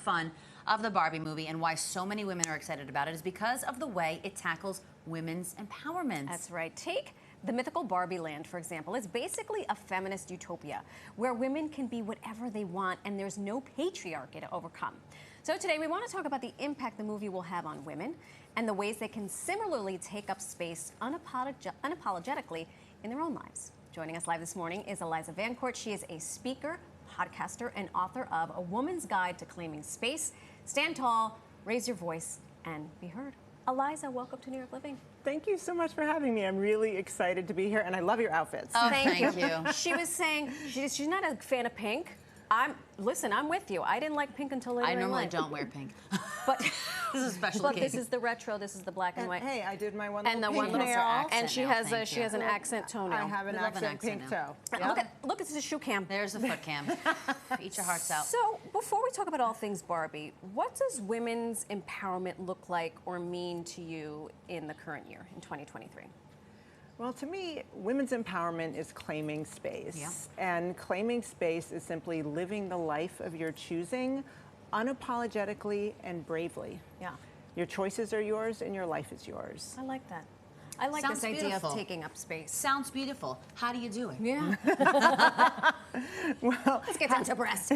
fun of the Barbie movie and why so many women are excited about it is because of the way it tackles women's empowerment. That's right. Take the mythical Barbie land, for example. It's basically a feminist utopia where women can be whatever they want and there's no patriarchy to overcome. So today we want to talk about the impact the movie will have on women and the ways they can similarly take up space unapologetically in their own lives. Joining us live this morning is Eliza Vancort. She is a speaker, podcaster, and author of A Woman's Guide to Claiming Space. Stand tall, raise your voice, and be heard. Eliza, welcome to New York Living. Thank you so much for having me. I'm really excited to be here, and I love your outfits. Oh, thank you. She was saying she's not a fan of pink. Listen, I'm with you. I didn't like pink until later in life. I normally don't wear pink. But this is a special But occasion. this is the retro, this is the black and white. Hey, I did my one and the little one pink little nail. and she has an accent toenail. I have an accent pink toe. Yeah. Look at the shoe cam. There's the foot cam. Eat your hearts out. So before we talk about all things Barbie, what does women's empowerment look like or mean to you in the current year, in 2023? Well, to me, women's empowerment is claiming space. Yeah. And claiming space is simply living the life of your choosing unapologetically and bravely. Yeah. Your choices are yours and your life is yours. I like that. I like Sounds this idea beautiful. of taking up space. Sounds beautiful. How do you do it? Yeah. Well, Let's get down to brass.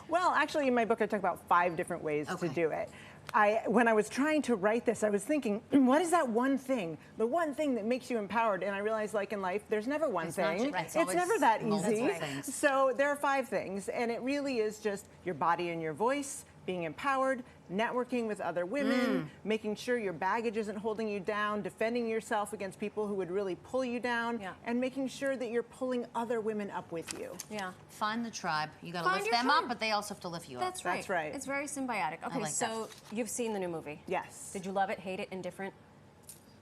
well, actually, in my book, I talk about 5 different ways to do it. When I was trying to write this, I was thinking, what is that one thing? The one thing that makes you empowered? And I realized, like in life, there's never one thing. It's never that easy. Things. So there are 5 things, and it really is just your body and your voice, being empowered, networking with other women, making sure your baggage isn't holding you down, defending yourself against people who would really pull you down, and making sure that you're pulling other women up with you. Yeah. Find the tribe. You got to Find lift your them tribe. up, but they also have to lift you up. That's right. That's right. It's very symbiotic. Okay, like so you've seen the new movie. Yes. Did you love it, hate it, indifferent?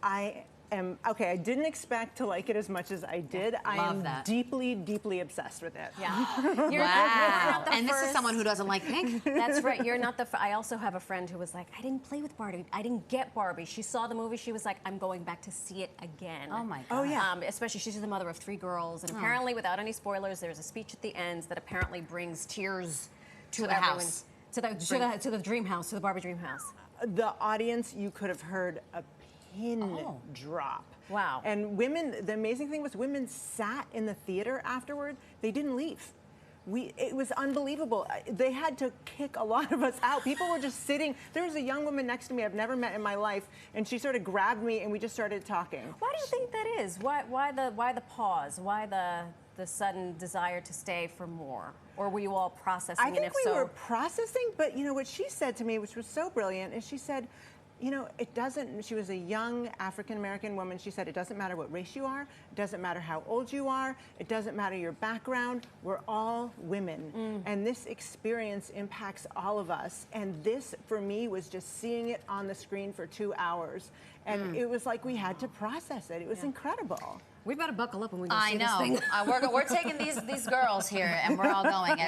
I didn't expect to like it as much as I did. I am deeply, deeply obsessed with it. Yeah. Wow. You're not the And this is first. someone who doesn't like pink? That's right. You're not the. I also have a friend who was like, I didn't play with Barbie. I didn't get Barbie. She saw the movie. She was like, I'm going back to see it again. Oh my God. Oh yeah. Especially she's the mother of 3 girls, and apparently, without any spoilers, there's a speech at the end that apparently brings tears to the everyone, house. to the dream house, to the Barbie dream house. The audience, you could have heard a pin drop. Wow. And women, the amazing thing was women sat in the theater afterward. They didn't leave. It was unbelievable. They had to kick a lot of us out. People were just sitting. There was a young woman next to me I've never met in my life, and she sort of grabbed me and we just started talking. Why do you think that is? Why the pause? Why the sudden desire to stay for more? Or were you all processing? I think we were processing, but you know what she said to me, which was so brilliant, is she said, you know, it doesn't, she was a young African-American woman. She said, it doesn't matter what race you are. It doesn't matter how old you are. It doesn't matter your background. We're all women. And this experience impacts all of us. And this, for me, was just seeing it on the screen for 2 hours. And it was like we had to process it. It was incredible. We better buckle up when we go see I know. this thing. We're taking these girls here, and we're all going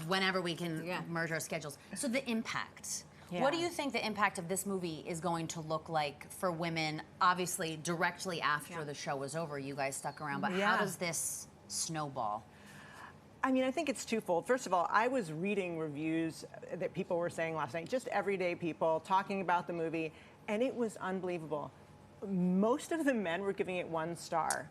whenever we can merge our schedules. So the impact. Yeah. What do you think the impact of this movie is going to look like for women? Obviously, directly after the show was over, you guys stuck around, but how does this snowball? I mean, I think it's twofold. First of all, I was reading reviews that people were saying last night, just everyday people talking about the movie, and it was unbelievable. Most of the men were giving it 1 star.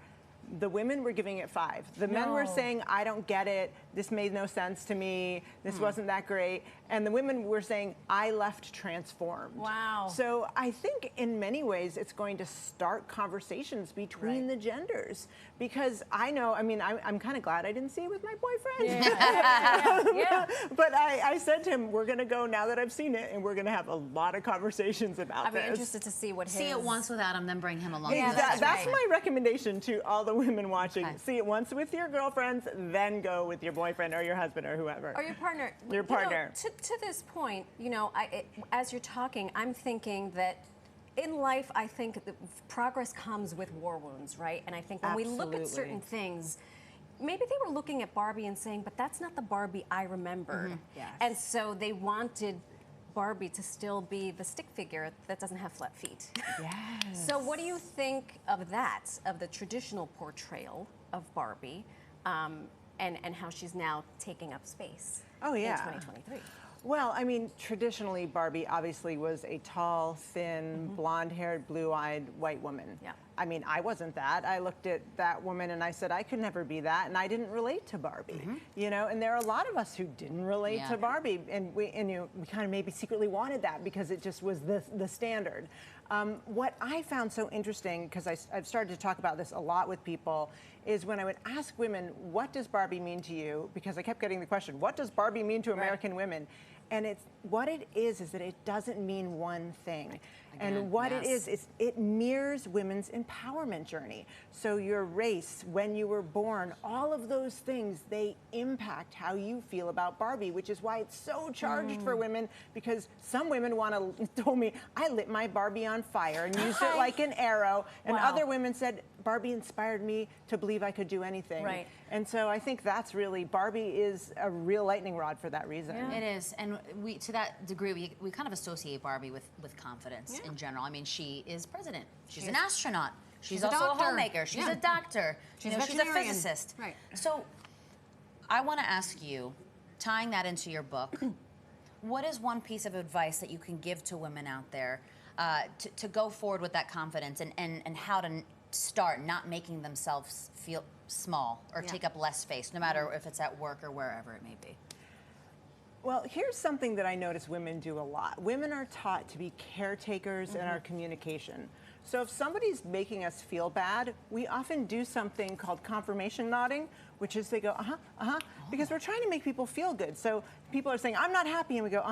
The women were giving it 5. The men were saying, I don't get it. This made no sense to me. This wasn't that great. And the women were saying, I left transformed. Wow. So I think in many ways it's going to start conversations between the genders. Because I know, I mean, I'm kind of glad I didn't see it with my boyfriend. But I said to him, we're going to go now that I've seen it, and we're going to have a lot of conversations about this. I'm interested to see what his... See it once without him, then bring him along. That's my recommendation to all the women watching. See it once with your girlfriends, then go with your boyfriend or your husband or whoever. Or your partner. Your partner. You know, to this point, you know, as you're talking, I'm thinking that in life, I think that progress comes with war wounds, right? And I think when we look at certain things, maybe they were looking at Barbie and saying, but that's not the Barbie I remembered. Yes. And so they wanted Barbie to still be the stick figure that doesn't have flat feet. Yes. So what do you think of that, of the traditional portrayal of Barbie, and how she's now taking up space in 2023? Well, I mean, traditionally, Barbie obviously was a tall, thin, blonde-haired, blue-eyed white woman. Yeah. I mean, I wasn't that. I looked at that woman and I said, I could never be that, and I didn't relate to Barbie. You know, and there are a lot of us who didn't relate to Barbie, and we kind of maybe secretly wanted that because it just was the standard. What I found so interesting, because I've started to talk about this a lot with people, is when I would ask women, what does Barbie mean to you? Because I kept getting the question, what does Barbie mean to American women? And what it is that it doesn't mean one thing. And what it is it mirrors women's empowerment journey. So your race, when you were born, all of those things, they impact how you feel about Barbie, which is why it's so charged for women, because some women told me, I lit my Barbie on fire and used it like an arrow. And other women said, Barbie inspired me to believe I could do anything. Right. And so I think that's really, Barbie is a real lightning rod for that reason. It is, and we, to that degree, we kind of associate Barbie with confidence in general. I mean, she is president. She's an astronaut. She's also a homemaker. She's a doctor. She's a physicist. Right. So I want to ask you, tying that into your book, what is one piece of advice that you can give to women out there to go forward with that confidence and how to start not making themselves feel small or take up less space, no matter if it's at work or wherever it may be? Well, here's something that I notice women do a lot. Women are taught to be caretakers in our communication. So if somebody's making us feel bad, we often do something called confirmation nodding, which is they go, because we're trying to make people feel good. So people are saying, I'm not happy, and we go,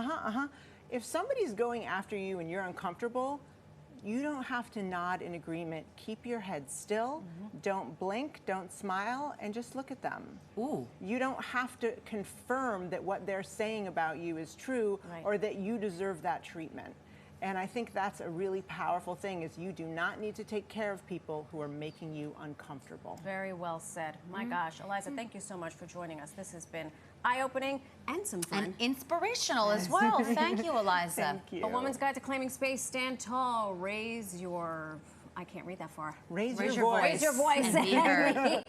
If somebody's going after you and you're uncomfortable, you don't have to nod in agreement. Keep your head still, don't blink, don't smile, and just look at them. Ooh. You don't have to confirm that what they're saying about you is true or that you deserve that treatment. And I think that's a really powerful thing, is you do not need to take care of people who are making you uncomfortable. Very well said. My gosh, Eliza, thank you so much for joining us. This has been eye-opening and some fun. And inspirational as well. Thank you, Eliza. Thank you. A Woman's Guide to Claiming Space. Stand tall. Raise your... I can't read that far. Raise your voice. Raise your voice. And be heard.